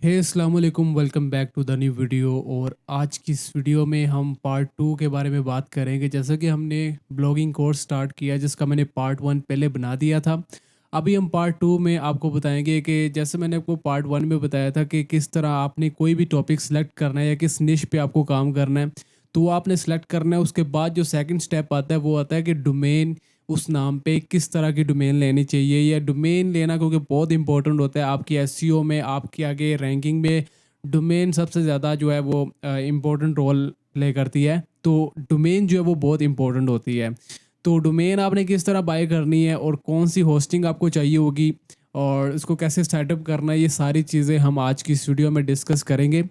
हे अस्सलाम वालेकुम, welcome back to the new video. और आज की इस वीडियो में हम पार्ट 2 के बारे में बात करेंगे। जैसा कि हमने ब्लॉगिंग कोर्स स्टार्ट किया जिसका मैंने पार्ट 1 पहले बना दिया था। अभी हम पार्ट 2 में आपको बताएंगे कि जैसे मैंने आपको पार्ट 1 में बताया था कि किस तरह आपने कोई भी टॉपिक सेलेक्ट करना है या किस निश पे आपको काम करना है, तो वो आपने सेलेक्ट करना है। उसके बाद जो सेकंड स्टेप आता है वो आता है कि डोमेन, उस नाम पे किस तरह की डोमेन लेनी चाहिए या डोमेन लेना, क्योंकि बहुत इंपॉर्टेंट होता है आपकी एसईओ में, आपके आगे रैंकिंग में। डोमेन सबसे ज़्यादा जो है वो इम्पोर्टेंट रोल प्ले करती है। तो डोमेन जो है वो बहुत इंपॉर्टेंट होती है। तो डोमेन आपने किस तरह बाय करनी है और कौन सी होस्टिंग आपको चाहिए होगी और इसको कैसे सेटअप करना है, ये सारी चीज़ें हम आज की इस वीडियो में डिस्कस करेंगे।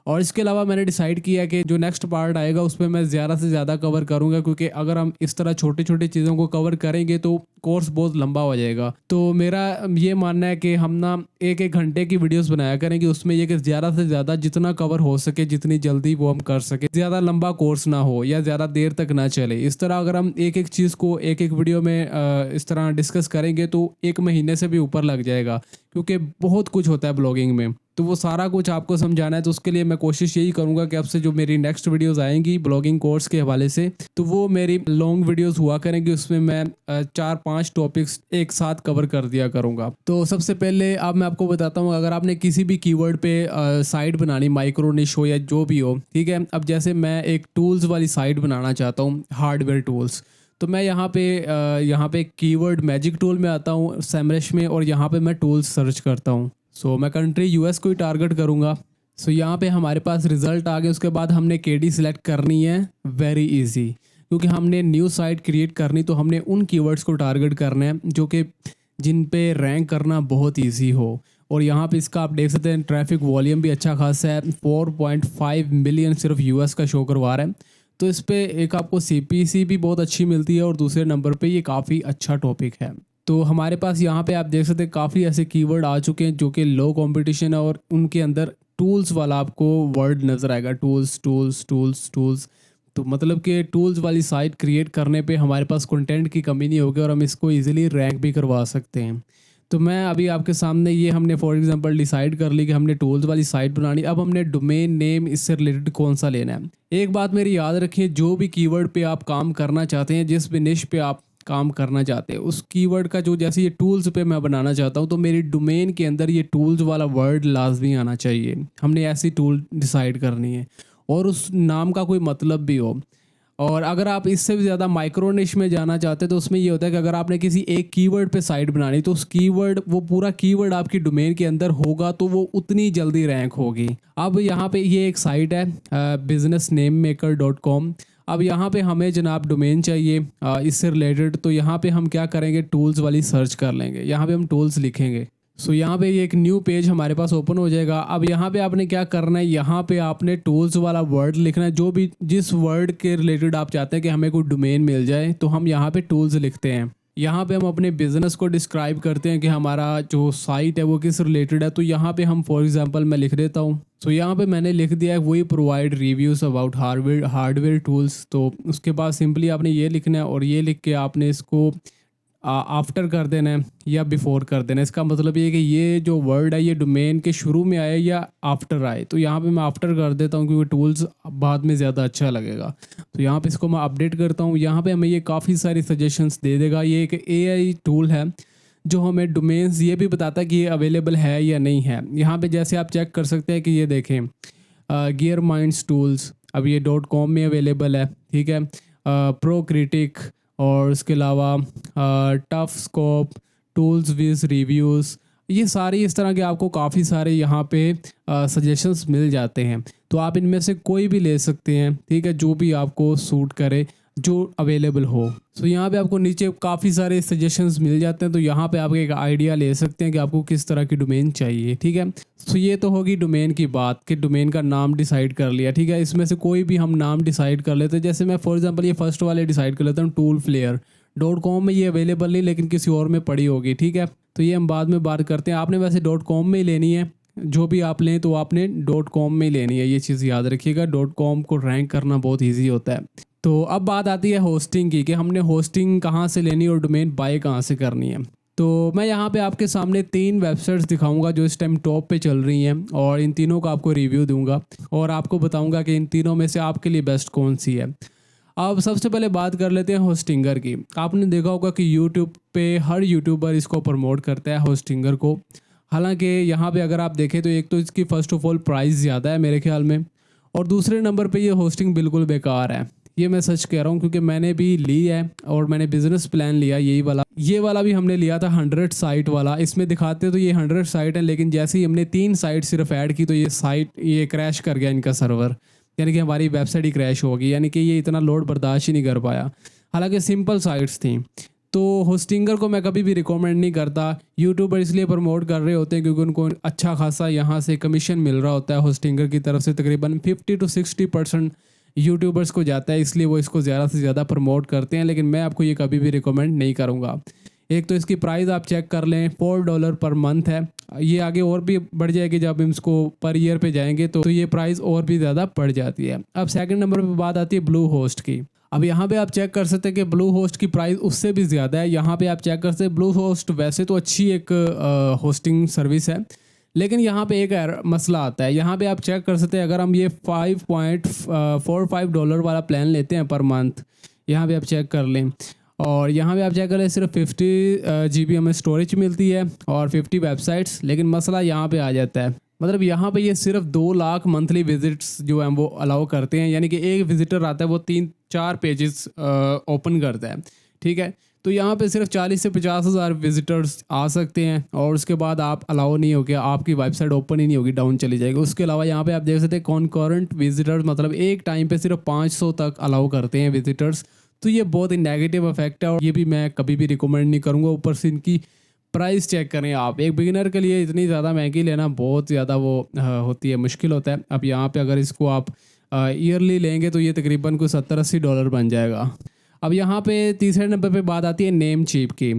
और इसके अलावा मैंने डिसाइड किया कि जो नेक्स्ट पार्ट आएगा उसमें मैं ज़्यादा से ज़्यादा कवर करूँगा, क्योंकि अगर हम इस तरह छोटी छोटी चीज़ों को कवर करेंगे तो कोर्स बहुत लंबा हो जाएगा। तो मेरा ये मानना है कि हम ना एक एक घंटे की वीडियोस बनाया करेंगे, उसमें ये कि ज़्यादा से ज़्यादा जितना कवर हो सके, जितनी जल्दी वो हम कर सके, ज़्यादा लंबा कोर्स ना हो या ज़्यादा देर तक ना चले। इस तरह अगर हम एक एक चीज़ को एक एक वीडियो में इस तरह डिस्कस करेंगे तो एक महीने से भी ऊपर लग जाएगा, क्योंकि बहुत कुछ होता है ब्लॉगिंग में। तो वो सारा कुछ आपको समझाना है, तो उसके लिए मैं कोशिश यही करूँगा कि आपसे जो मेरी नेक्स्ट वीडियोस आएंगी ब्लॉगिंग कोर्स के हवाले से, तो वो मेरी लॉन्ग वीडियोस हुआ करेंगी। उसमें मैं 4-5 टॉपिक्स एक साथ कवर कर दिया करूँगा। तो सबसे पहले अब मैं आपको बताता हूँ, अगर आपने किसी भी कीवर्ड पे साइट बनानी, माइक्रो निश हो या जो भी हो, ठीक है। अब जैसे मैं एक टूल्स वाली साइट बनाना चाहता हूँ, हार्डवेयर टूल्स, तो मैं यहाँ पे कीवर्ड मैजिक टूल में आता हूँ सैमरश में, और यहाँ पे मैं टूल्स सर्च करता हूँ। सो मैं कंट्री यूएस को ही टारगेट करूँगा। सो यहाँ पे हमारे पास रिजल्ट आ गए। उसके बाद हमने केडी सिलेक्ट करनी है, वेरी इजी, क्योंकि हमने न्यू साइट क्रिएट करनी, तो हमने उन कीवर्ड्स को टारगेट करना है जो कि जिन पे रैंक करना बहुत इजी हो। और यहाँ पे इसका आप देख सकते हैं ट्रैफिक वॉल्यूम भी अच्छा खासा है, 4.5 मिलियन सिर्फ यूएस का शो करवा रहा है। तो इस पे एक आपको सीपीसी भी बहुत अच्छी मिलती है, और दूसरे नंबर पे ये काफ़ी अच्छा टॉपिक है। तो हमारे पास यहाँ पे आप देख सकते हैं काफ़ी ऐसे कीवर्ड आ चुके हैं जो कि लो कंपटीशन है, और उनके अंदर टूल्स वाला आपको वर्ड नज़र आएगा, टूल्स टूल्स टूल्स टूल्स। तो मतलब कि टूल्स वाली साइट क्रिएट करने पे हमारे पास कंटेंट की कमी नहीं होगी और हम इसको इजीली रैंक भी करवा सकते हैं। तो मैं अभी आपके सामने ये हमने फॉर एग्जांपल डिसाइड कर ली कि हमने टूल्स वाली साइट बनानी। अब हमने डोमेन नेम इससे रिलेटेड कौन सा लेना है। एक बात मेरी याद रखिए, जो भी कीवर्ड पे आप काम करना चाहते हैं, जिस भी निश पे आप काम करना चाहते हैं, उस कीवर्ड का जो, जैसे ये टूल्स पे मैं बनाना चाहता हूँ, तो मेरी डोमेन के अंदर ये टूल्स वाला वर्ड लाजमी आना चाहिए। हमने ऐसी टूल डिसाइड करनी है और उस नाम का कोई मतलब भी हो। और अगर आप इससे भी ज़्यादा माइक्रो निश में जाना चाहते हैं, तो उसमें ये होता है कि अगर आपने किसी एक कीवर्ड पे साइट बनानी, तो उस कीवर्ड, वो पूरा कीवर्ड आपकी डोमेन के अंदर होगा तो वो उतनी जल्दी रैंक होगी। अब यहाँ पे ये एक साइट है businessnameMaker.com। अब यहाँ पे हमें जनाब डोमेन चाहिए इससे रिलेटेड। तो यहाँ पे हम क्या करेंगे, टूल्स वाली सर्च कर लेंगे, यहाँ पे हम टूल्स लिखेंगे। सो यहाँ पे ये एक न्यू पेज हमारे पास ओपन हो जाएगा। अब यहाँ पे आपने क्या करना है, यहाँ पे आपने टूल्स वाला वर्ड लिखना है, जो भी जिस वर्ड के रिलेटेड आप चाहते हैं कि हमें कोई डोमेन मिल जाए, तो हम यहाँ पे टूल्स लिखते हैं। यहाँ पे हम अपने बिजनेस को डिस्क्राइब करते हैं कि हमारा जो साइट है वो किस रिलेटेड है। तो यहाँ पे हम फॉर एग्जांपल मैं लिख देता हूँ। सो यहाँ पे मैंने लिख दिया है, वही provide reviews about hardware tools. तो उसके बाद सिंपली आपने ये लिखना है, और ये लिख के आपने इसको आफ्टर कर देना है या बिफोर कर देना है। इसका मतलब ये है कि ये जो वर्ड है ये डोमेन के शुरू में आए या आफ्टर आए। तो यहाँ पे मैं आफ्टर कर देता हूँ, क्योंकि टूल्स बाद में ज़्यादा अच्छा लगेगा। तो यहाँ पे इसको मैं अपडेट करता हूँ। यहाँ पे हमें ये काफ़ी सारी सजेशंस दे देगा। ये एक एआई टूल है जो हमें डोमेन्स ये भी बताता है कि ये अवेलेबल है या नहीं है। यहाँ पे जैसे आप चेक कर सकते हैं कि ये देखें, गियर माइंड्स टूल्स, अब ये .com में अवेलेबल है, ठीक है। प्रो क्रिटिक, और इसके अलावा टफ स्कोप, टूल्स विज रिव्यूज़, ये सारी इस तरह के आपको काफ़ी सारे यहाँ पे सजेशंस मिल जाते हैं। तो आप इनमें से कोई भी ले सकते हैं, ठीक है, जो भी आपको सूट करे, जो अवेलेबल हो। सो यहाँ पे आपको नीचे काफ़ी सारे सजेशंस मिल जाते हैं। तो यहाँ पे आप एक आइडिया ले सकते हैं कि आपको किस तरह की डोमेन चाहिए, ठीक है। सो ये तो होगी डोमेन की बात कि डोमेन का नाम डिसाइड कर लिया, ठीक है। इसमें से कोई भी हम नाम डिसाइड कर लेते हैं। जैसे मैं फॉर एग्जांपल ये फर्स्ट वाले डिसाइड कर लेता हूँ, टूल फ्लेयर। .com में ये अवेलेबल नहीं, लेकिन किसी और में पड़ी होगी, ठीक है। तो ये हम बाद में बात करते हैं। आपने वैसे .com में ही लेनी है, जो भी आप लें तो आपने .com में ही लेनी है, ये चीज़ याद रखिएगा। .com को रैंक करना बहुत ईजी होता है। तो अब बात आती है होस्टिंग की, कि हमने होस्टिंग कहाँ से लेनी और डोमेन बाय कहाँ से करनी है। तो मैं यहाँ पे आपके सामने 3 वेबसाइट्स दिखाऊंगा जो इस टाइम टॉप पे चल रही हैं, और इन तीनों का आपको रिव्यू दूंगा और आपको बताऊंगा कि इन तीनों में से आपके लिए बेस्ट कौन सी है। अब सबसे पहले बात कर लेते हैं होस्टिंगर की। आपने देखा होगा कि यूट्यूब पे हर यूट्यूबर इसको प्रमोट करता है होस्टिंगर को। हालांकि यहाँ पे अगर आप देखें तो एक तो इसकी फ़र्स्ट ऑफ ऑल प्राइस ज़्यादा है मेरे ख्याल में, और दूसरे नंबर पे ये होस्टिंग बिल्कुल बेकार है। ये मैं सच कह रहा हूँ क्योंकि मैंने भी ली है और मैंने बिज़नेस प्लान लिया यही वाला। ये वाला भी हमने लिया था 100 साइट वाला। इसमें दिखाते तो ये 100 साइट है, लेकिन जैसे ही हमने 3 साइट सिर्फ ऐड की तो ये क्रैश कर गया इनका सर्वर, यानी कि हमारी वेबसाइट ही क्रैश हो गई, यानी कि ये इतना लोड बर्दाश्त ही नहीं कर पाया। हालांकि सिंपल साइट्स थी। तो होस्टिंगर को मैं कभी भी रिकमेंड नहीं करता। यूट्यूबर इसलिए प्रमोट कर रहे होते हैं क्योंकि उनको अच्छा खासा यहाँ से कमीशन मिल रहा होता है होस्टिंगर की तरफ से। तकरीबन 50 to 60% यूट्यूबर्स को जाता है, इसलिए वो इसको ज़्यादा से ज़्यादा प्रमोट करते हैं। लेकिन मैं आपको ये कभी भी रिकमेंड नहीं करूँगा। एक तो इसकी प्राइस आप चेक कर लें, $4 पर मंथ है। ये आगे और भी बढ़ जाएगी जब हम इसको पर ईयर पे जाएंगे तो ये प्राइस और भी ज़्यादा बढ़ जाती है। अब सेकंड नंबर पे बात आती है ब्लू होस्ट की। अब यहाँ पे आप चेक कर सकते हैं कि ब्लू होस्ट की प्राइस उससे भी ज़्यादा है। यहाँ पे आप चेक कर सकते हैं ब्लू होस्ट वैसे तो अच्छी एक होस्टिंग सर्विस है, लेकिन यहाँ पे एक मसला आता है। यहाँ पे आप चेक कर सकते हैं अगर हम ये $5.45 वाला प्लान लेते हैं पर मंथ, यहाँ पे आप चेक कर लें, और यहाँ पे आप चेक कर लें सिर्फ 50 GB हमें स्टोरेज मिलती है और 50 वेबसाइट्स। लेकिन मसला यहाँ पे आ जाता है, मतलब यहाँ पे ये सिर्फ 2 लाख मंथली विजिट्स जो हैं वो अलाउ करते हैं, यानी कि एक विजिटर आता है वो 3-4 पेजेस ओपन करता है, ठीक है। तो यहाँ पे सिर्फ 40 से 50 हज़ार विजिटर्स आ सकते हैं और उसके बाद आप अलाउ नहीं होगे, आपकी वेबसाइट ओपन ही नहीं होगी, डाउन चली जाएगी। उसके अलावा यहाँ पे आप देख सकते हैं कॉन्करेंट विजिटर्स, मतलब एक टाइम पे सिर्फ 500 तक अलाउ करते हैं विजिटर्स। तो ये बहुत ही नेगेटिव इफेक्ट है और ये भी मैं कभी भी रिकमेंड नहीं करूँगा। ऊपर से इनकी प्राइस चेक करें आप, एक बिगिनर के लिए इतनी ज़्यादा महंगी लेना बहुत ज़्यादा वो होती है, मुश्किल होता है। अब यहाँ पे अगर इसको आप ईयरली लेंगे तो ये तकरीबन कोई $70-80 बन जाएगा। अब यहाँ पे तीसरे नंबर पे बात आती है नेमचीप की।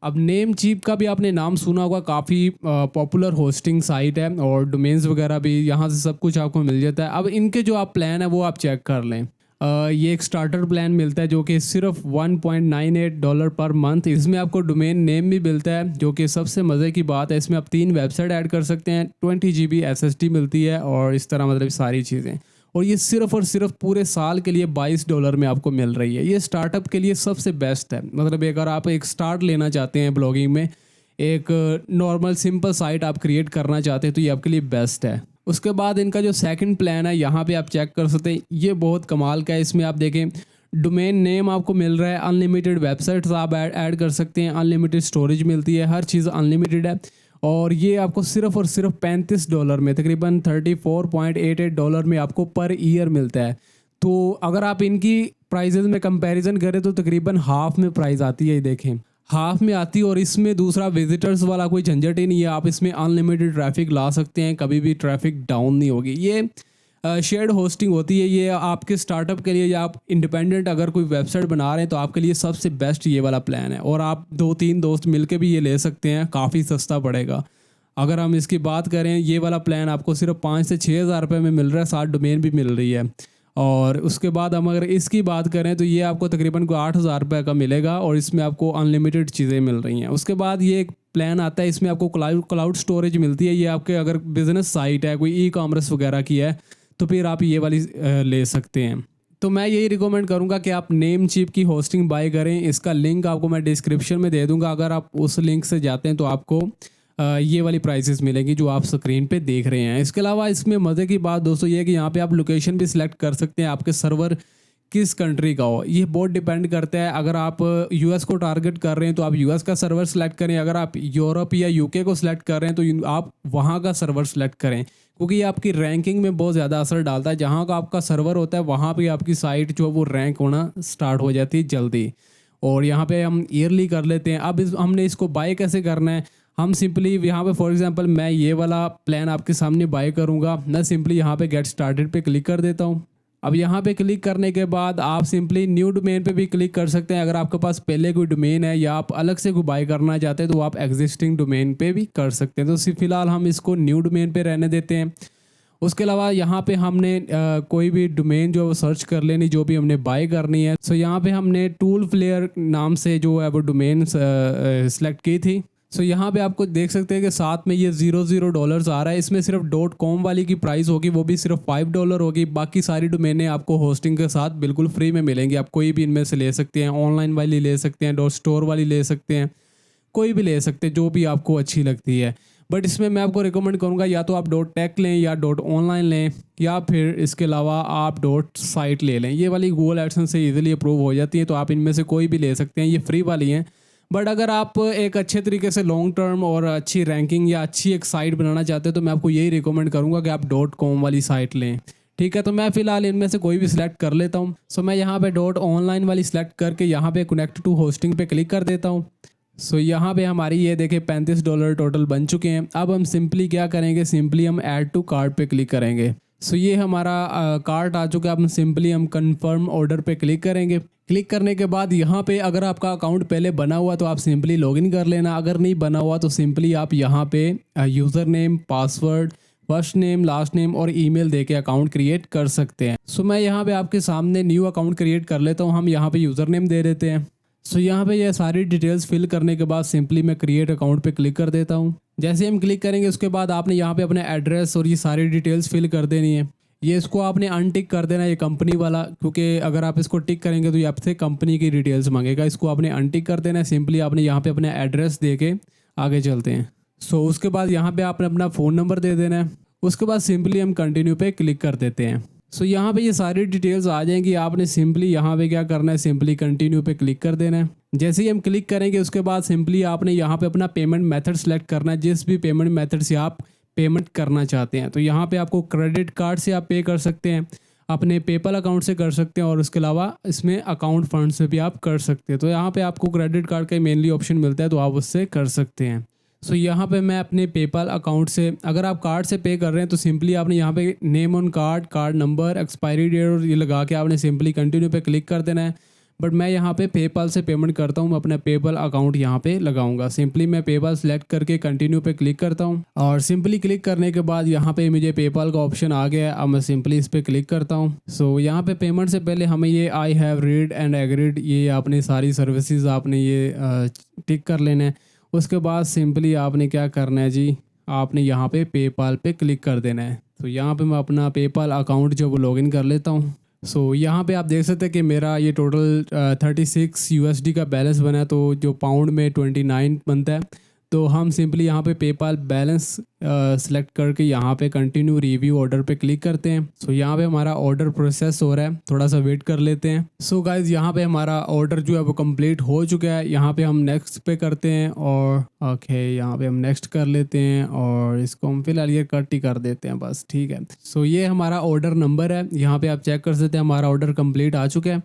अब नेमचीप का भी आपने नाम सुना होगा, काफ़ी पॉपुलर होस्टिंग साइट है और डोमेन्स वगैरह भी यहाँ से सब कुछ आपको मिल जाता है। अब इनके जो आप प्लान है वो आप चेक कर लें। ये एक स्टार्टर प्लान मिलता है जो कि सिर्फ $1.98 पर मंथ। इसमें आपको डोमेन नेम भी मिलता है जो कि सबसे मज़े की बात है। इसमें आप 3 वेबसाइट ऐड कर सकते हैं, 20 GB SSD मिलती है और इस तरह मतलब सारी चीज़ें। और ये सिर्फ और सिर्फ पूरे साल के लिए $22 में आपको मिल रही है। ये स्टार्टअप के लिए सबसे बेस्ट है। मतलब अगर आप एक स्टार्ट लेना चाहते हैं ब्लॉगिंग में, एक नॉर्मल सिंपल साइट आप क्रिएट करना चाहते हैं तो ये आपके लिए बेस्ट है। उसके बाद इनका जो सेकंड प्लान है यहाँ पे आप चेक कर सकते हैं, ये बहुत कमाल का है। इसमें आप देखें डोमेन नेम आपको मिल रहा है, अनलिमिटेड वेबसाइट्स आप ऐड कर सकते हैं, अनलिमिटेड स्टोरेज मिलती है, हर चीज़ अनलिमिटेड है। और ये आपको सिर्फ और सिर्फ $35 में, तकरीबन $34.88 में आपको पर ईयर मिलता है। तो अगर आप इनकी प्राइजेज़ में कंपैरिजन करें तो तकरीबन हाफ में प्राइस आती है, ये देखें हाफ में आती है। और इसमें दूसरा विजिटर्स वाला कोई झंझट ही नहीं है, आप इसमें अनलिमिटेड ट्रैफिक ला सकते हैं, कभी भी ट्रैफिक डाउन नहीं होगी। ये शेयर्ड होस्टिंग होती है। ये आपके स्टार्टअप के लिए या आप इंडिपेंडेंट अगर कोई वेबसाइट बना रहे हैं तो आपके लिए सबसे बेस्ट ये वाला प्लान है। और आप 2-3 दोस्त मिलके भी ये ले सकते हैं, काफ़ी सस्ता पड़ेगा। अगर हम इसकी बात करें, ये वाला प्लान आपको सिर्फ 5 से 6 हज़ार रुपये में मिल रहा है, 7 डोमेन भी मिल रही है। और उसके बाद हम अगर इसकी बात करें तो ये आपको तकरीबन को 8,000 रुपये का मिलेगा और इसमें आपको अनलिमिटेड चीज़ें मिल रही हैं। उसके बाद ये एक प्लान आता है, इसमें आपको क्लाउड स्टोरेज मिलती है। ये आपके अगर बिज़नेस साइट है, कोई ई-कॉमर्स वगैरह की है तो फिर आप ये वाली ले सकते हैं। तो मैं यही रिकमेंड करूंगा कि आप नेमचीप की होस्टिंग बाय करें। इसका लिंक आपको मैं डिस्क्रिप्शन में दे दूंगा। अगर आप उस लिंक से जाते हैं तो आपको ये वाली प्राइसेस मिलेंगी जो आप स्क्रीन पे देख रहे हैं। इसके अलावा इसमें मज़े की बात दोस्तों ये है कि यहाँ पे आप लोकेशन भी सिलेक्ट कर सकते हैं, आपके सर्वर किस कंट्री का हो। ये बहुत डिपेंड करता है। अगर आप यूएस को टारगेट कर रहे हैं तो आप यूएस का सर्वर सेलेक्ट करें, अगर आप यूरोप या यूके को सिलेक्ट कर रहे हैं तो आप वहाँ का सर्वर सेलेक्ट करें, क्योंकि ये आपकी रैंकिंग में बहुत ज़्यादा असर डालता है। जहाँ का आपका सर्वर होता है वहाँ पे आपकी साइट जो है वो रैंक होना स्टार्ट हो जाती है जल्दी। और यहाँ पे हम ईयरली कर लेते हैं। अब हमने इसको बाय कैसे करना है, हम सिंपली यहाँ पे फॉर एग्जांपल मैं ये वाला प्लान आपके सामने बाय करूँगा। मैं सिंपली यहाँ पे गेट स्टार्टेड पे क्लिक कर देता हूँ। अब यहाँ पे क्लिक करने के बाद आप सिंपली न्यू डोमेन पे भी क्लिक कर सकते हैं। अगर आपके पास पहले कोई डोमेन है या आप अलग से कोई बाय करना चाहते हैं तो आप एग्जिस्टिंग डोमेन पे भी कर सकते हैं। तो फिलहाल हम इसको न्यू डोमेन पे रहने देते हैं। उसके अलावा यहाँ पे हमने कोई भी डोमेन जो है वो सर्च कर लेनी जो भी हमने बाय करनी है। सो यहाँ पे हमने टूल प्लेयर नाम से जो है वो डोमेन सेलेक्ट की थी। सो यहाँ पे आपको देख सकते हैं कि साथ में ये $0 आ रहा है। इसमें सिर्फ .com वाली की प्राइस होगी, वो भी सिर्फ $5 होगी। बाकी सारी डोमेनें आपको होस्टिंग के साथ बिल्कुल फ्री में मिलेंगी। आप कोई भी इनमें से ले सकते हैं, ऑनलाइन वाली ले सकते हैं, .store वाली ले सकते हैं, कोई भी ले सकते हैं जो भी आपको अच्छी लगती है। बट इसमें मैं आपको रिकमेंड करूँगा या तो आप .tech लें या .online लें, या फिर इसके अलावा आप .site ले लें। ये वाली गूगल एडसेंस से इजीली अप्रूव हो जाती है, तो आप इनमें से कोई भी ले सकते हैं, ये फ्री वाली हैं। बट अगर आप एक अच्छे तरीके से लॉन्ग टर्म और अच्छी रैंकिंग या अच्छी एक साइट बनाना चाहते हैं तो मैं आपको यही रिकमेंड करूँगा कि आप .com वाली साइट लें। ठीक है, तो मैं फ़िलहाल इनमें से कोई भी सिलेक्ट कर लेता हूँ। सो मैं यहाँ पे .online वाली सिलेक्ट करके यहाँ पे कनेक्ट टू होस्टिंग पे क्लिक कर देता हूँ। सो यहाँ पे हमारी ये देखें $35 टोटल बन चुके हैं। अब हम सिंपली क्या करेंगे, सिंपली हम ऐड टू कार्ट पे क्लिक करेंगे। सो ये हमारा कार्ट आ चुका है। अब सिंपली हम कंफर्म ऑर्डर पे क्लिक करेंगे। क्लिक करने के बाद यहाँ पे अगर आपका अकाउंट पहले बना हुआ तो आप सिंपली लॉगिन कर लेना। अगर नहीं बना हुआ तो सिंपली आप यहाँ पे user name, password, first name, last name और ईमेल देके अकाउंट क्रिएट कर सकते हैं। सो मैं यहाँ पे आपके सामने न्यू अकाउंट क्रिएट कर लेता हूँ। हम यहाँ पे यूज़र नेम दे देते हैं। सो यहाँ पे ये सारी डिटेल्स फिल करने के बाद सिंपली मैं क्रिएट अकाउंट पे क्लिक कर देता हूँ। जैसे हम क्लिक करेंगे उसके बाद आपने यहाँ पे अपने एड्रेस और ये सारी डिटेल्स फिल कर देनी है। ये इसको आपने अनटिक कर देना है, ये कंपनी वाला, क्योंकि अगर आप इसको टिक करेंगे तो ये आपसे कंपनी की डिटेल्स मांगेगा। इसको आपने अनटिक कर देना है। सिंपली आपने यहाँ पे अपना एड्रेस दे के आगे चलते हैं। सो उसके बाद यहाँ पे आपने अपना फ़ोन नंबर दे देना है। उसके बाद सिंपली हम कंटिन्यू पे क्लिक कर देते हैं। सो यहाँ पे ये सारी डिटेल्स आ जाएंगी। आपने सिंपली यहाँ पे क्या करना है, सिंपली कंटिन्यू पे क्लिक कर देना है। जैसे ही हम क्लिक करेंगे उसके बाद सिंपली आपने यहाँ पे अपना पेमेंट मेथड सेलेक्ट करना है, जिस भी पेमेंट मेथड से आप पेमेंट करना चाहते हैं। तो यहाँ पे आपको क्रेडिट कार्ड से आप पे कर सकते हैं, अपने पेपल अकाउंट से कर सकते हैं, और उसके अलावा इसमें अकाउंट फंड से भी आप कर सकते हैं। तो यहाँ पे आपको क्रेडिट कार्ड का मेनली ऑप्शन मिलता है, तो आप उससे कर सकते हैं। सो यहाँ पे मैं अपने पेपल अकाउंट से, अगर आप कार्ड से पे कर रहे हैं तो सिंपली आपने यहाँ पे name on card, card number, expiry date और ये लगा के आपने सिंपली कंटिन्यू पे क्लिक कर देना है। बट मैं यहाँ पे पेपल से पेमेंट करता हूँ, मैं अपना पेपल अकाउंट यहाँ पे लगाऊंगा। सिंपली मैं पेपल सेलेक्ट करके कंटिन्यू पे क्लिक करता हूँ, और सिंपली क्लिक करने के बाद यहाँ पे मुझे पेपल का ऑप्शन आ गया है। अब मैं सिंपली इस पर क्लिक करता हूँ। सो यहाँ पे पेमेंट से पहले हमें ये I have read and agreed, ये आपने सारी सर्विसेज आपने ये टिक कर लेना है। उसके बाद सिंपली आपने क्या करना है जी, आपने यहाँ पे पेपाल पे क्लिक कर देना है। तो यहाँ पे मैं अपना पेपाल अकाउंट जो वो लॉगिन कर लेता हूँ। सो यहाँ पे आप देख सकते हैं कि मेरा ये टोटल 36 USD का बैलेंस बना है, तो जो पाउंड में 29 बनता है। तो हम सिंपली यहाँ पे पेपाल बैलेंस सेलेक्ट करके यहाँ पे कंटिन्यू रिव्यू ऑर्डर पे क्लिक करते हैं। सो यहाँ पे हमारा ऑर्डर प्रोसेस हो रहा है, थोड़ा सा वेट कर लेते हैं। सो गाइज यहाँ पे हमारा ऑर्डर जो है वो कंप्लीट हो चुका है। यहाँ पे हम नेक्स्ट पे करते हैं, और ओके यहाँ पे हम नेक्स्ट कर लेते हैं, और इसको हम फिलहाल ये कट ही कर देते हैं बस, ठीक है। सो ये हमारा ऑर्डर नंबर है, यहाँ पे आप चेक कर सकते हैं हमारा ऑर्डर कंप्लीट आ चुका है,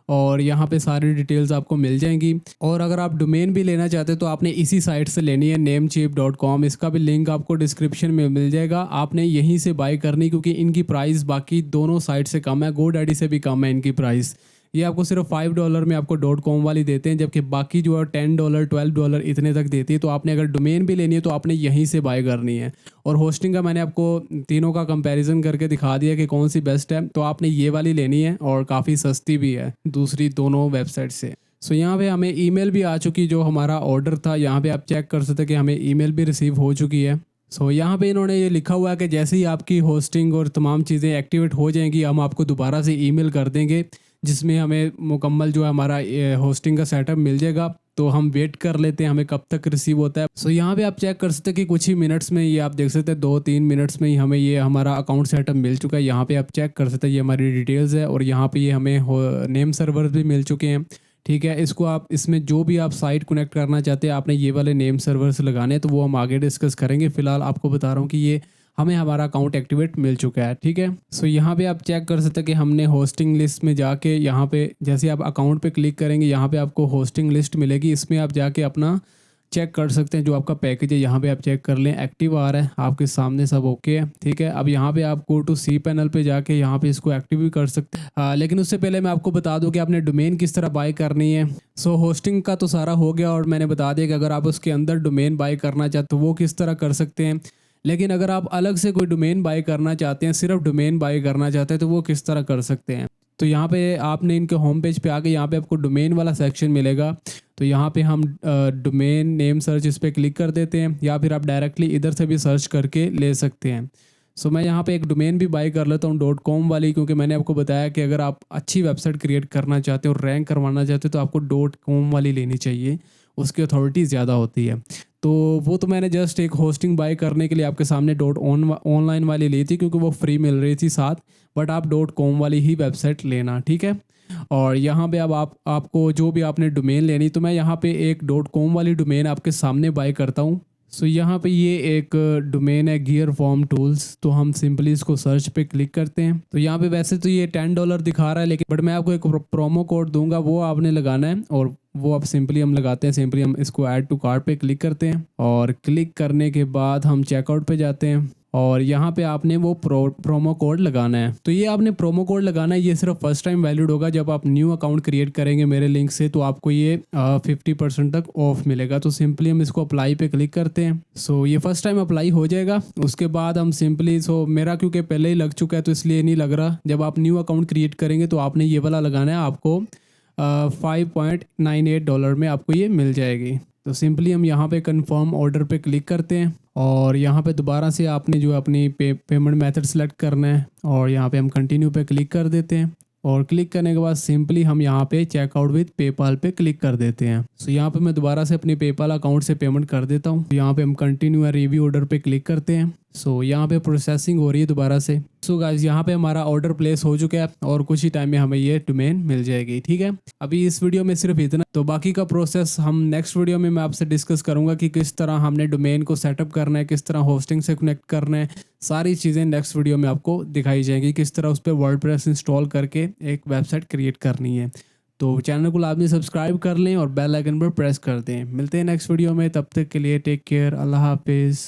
और यहाँ पे सारी डिटेल्स आपको मिल जाएंगी। और अगर आप डोमेन भी लेना चाहते हो तो आपने इसी साइट से लेनी है, namecheap.com। इसका भी लिंक आपको डिस्क्रिप्शन में मिल जाएगा। आपने यहीं से बाय करनी, क्योंकि इनकी प्राइस बाकी दोनों साइट से कम है, GoDaddy से भी कम है इनकी प्राइस। ये आपको सिर्फ $5 में आपको .com वाली देते हैं, जबकि बाकी जो है $10, $12 इतने तक देती है। तो आपने अगर डोमेन भी लेनी है तो आपने यहीं से बाय करनी है। और होस्टिंग का मैंने आपको तीनों का कंपैरिजन करके दिखा दिया कि कौन सी बेस्ट है, तो आपने ये वाली लेनी है, और काफ़ी सस्ती भी है दूसरी दोनों वेबसाइट से। सो यहाँ पे हमें ईमेल भी आ चुकी, जो हमारा ऑर्डर था यहाँ पे आप चेक कर सकते हैं कि हमें ईमेल भी रिसीव हो चुकी है। सो यहाँ पे इन्होंने ये लिखा हुआ है कि जैसे ही आपकी होस्टिंग और तमाम चीज़ें एक्टिवेट हो जाएंगी, हम आपको दोबारा से ईमेल कर देंगे, जिसमें हमें मुकम्मल जो है हमारा होस्टिंग का सेटअप मिल जाएगा। तो हम वेट कर लेते हैं हमें कब तक रिसीव होता है। सो यहाँ पे आप चेक कर सकते हैं कि कुछ ही मिनट्स में, ये आप देख सकते हैं 2-3 मिनट्स में ही हमें ये हमारा अकाउंट सेटअप मिल चुका है। यहाँ पे आप चेक कर सकते हैं ये हमारी डिटेल्स है, और यहाँ पे ये हमें नेम सर्वर भी मिल चुके हैं, ठीक है। इसको आप इसमें जो भी आप साइट कनेक्ट करना चाहते हैं आपने ये वाले नेम सर्वर्स लगाने हैं, तो वो हम आगे डिस्कस करेंगे। फिलहाल आपको बता रहा हूँ कि ये हमें हमारा अकाउंट एक्टिवेट मिल चुका है, ठीक है। सो यहाँ पे आप चेक कर सकते हैं कि हमने होस्टिंग लिस्ट में जाके, यहाँ पे जैसे आप अकाउंट पे क्लिक करेंगे यहाँ पे आपको होस्टिंग लिस्ट मिलेगी। इसमें आप जाके अपना चेक कर सकते हैं जो आपका पैकेज है, यहाँ पे आप चेक कर लें, एक्टिव आ रहा है आपके सामने, सब ओके है, ठीक है। अब यहाँ पे आप गो टू cPanel पे जाके यहाँ पे इसको एक्टिव भी कर सकते हैं। लेकिन उससे पहले मैं आपको बता दूं कि आपने डोमेन किस तरह बाय करनी है। सो होस्टिंग का तो सारा हो गया, और मैंने बता दिया कि अगर आप उसके अंदर डोमेन बाय करना चाहते तो वो किस तरह कर सकते हैं। लेकिन अगर आप अलग से कोई डोमेन बाय करना चाहते हैं, सिर्फ डोमेन बाय करना चाहते हैं, तो वो किस तरह कर सकते हैं। तो यहाँ पे आपने इनके होम पेज पे आके यहाँ पे आपको डोमेन वाला सेक्शन मिलेगा। तो यहाँ पे हम डोमेन नेम सर्च इस पर क्लिक कर देते हैं, या फिर आप डायरेक्टली इधर से भी सर्च करके ले सकते हैं। सो मैं यहाँ पे एक डोमेन भी बाय कर लेता हूँ .com वाली, क्योंकि मैंने आपको बताया कि अगर आप अच्छी वेबसाइट क्रिएट करना चाहते हो और रैंक करवाना चाहते हो तो आपको .com वाली लेनी चाहिए, उसकी अथॉरिटी ज़्यादा होती है। तो वो तो मैंने जस्ट एक होस्टिंग बाय करने के लिए आपके सामने ऑनलाइन वाली ली थी, क्योंकि वो फ्री मिल रही थी साथ। बट आप .com वाली ही वेबसाइट लेना, ठीक है। और यहाँ पे अब आपको जो भी आपने डोमेन लेनी, तो मैं यहाँ पे एक .com वाली डोमेन आपके सामने बाय करता हूँ। सो यहाँ पे ये एक डोमेन है गियर फॉर्म टूल्स। तो हम सिंपली इसको सर्च पे क्लिक करते हैं। तो यहाँ पे वैसे तो ये $10 दिखा रहा है, लेकिन बट मैं आपको एक प्रोमो कोड दूंगा, वो आपने लगाना है। और वो आप सिंपली हम लगाते हैं, सिंपली हम इसको ऐड टू कार्ट पे क्लिक करते हैं, और क्लिक करने के बाद हम चेकआउट पे जाते हैं, और यहाँ पे आपने वो प्रोमो कोड लगाना है। तो ये आपने प्रोमो कोड लगाना है, ये सिर्फ फर्स्ट टाइम वैलिड होगा। जब आप न्यू अकाउंट क्रिएट करेंगे मेरे लिंक से, तो आपको ये 50% तक ऑफ मिलेगा। तो सिंपली हम इसको अप्लाई पे क्लिक करते हैं। सो ये फर्स्ट टाइम अप्लाई हो जाएगा। उसके बाद हम सिंपली मेरा क्योंकि पहले ही लग चुका है तो इसलिए नहीं लग रहा। जब आप न्यू अकाउंट क्रिएट करेंगे तो आपने ये वाला लगाना है, आपको $5.98 में आपको ये मिल जाएगी। तो सिंपली हम यहाँ पे कंफर्म ऑर्डर पे क्लिक करते हैं, और यहाँ पे दोबारा से आपने जो अपनी पेमेंट मेथड सेलेक्ट करना है, और यहाँ पे हम कंटिन्यू पे क्लिक कर देते हैं। और क्लिक करने के बाद सिंपली हम यहाँ पे चेकआउट विद पेपाल पे क्लिक कर देते हैं। सो यहाँ पे मैं दोबारा से अपनी पेपाल अकाउंट से पेमेंट कर देता हूँ। यहाँ पे हम कंटिन्यू रिव्यू ऑर्डर पे क्लिक करते हैं। सो यहाँ पे प्रोसेसिंग हो रही है दोबारा से। सो गाइस यहाँ पे हमारा ऑर्डर प्लेस हो चुका है, और कुछ ही टाइम में हमें ये डोमेन मिल जाएगी, ठीक है। अभी इस वीडियो में सिर्फ इतना, तो बाकी का प्रोसेस हम नेक्स्ट वीडियो में मैं आपसे डिस्कस करूंगा कि किस तरह हमने डोमेन को सेटअप करना है, किस तरह होस्टिंग से कनेक्ट करना है। सारी चीज़ें नेक्स्ट वीडियो में आपको दिखाई जाएंगी, किस तरह उस पर वर्डप्रेस इंस्टॉल करके एक वेबसाइट क्रिएट करनी है। तो चैनल को लाजमी सब्सक्राइब कर लें और बेल आइकन पर प्रेस कर दें। मिलते हैं नेक्स्ट वीडियो में, तब तक के लिए टेक केयर, अल्लाह हाफिज़।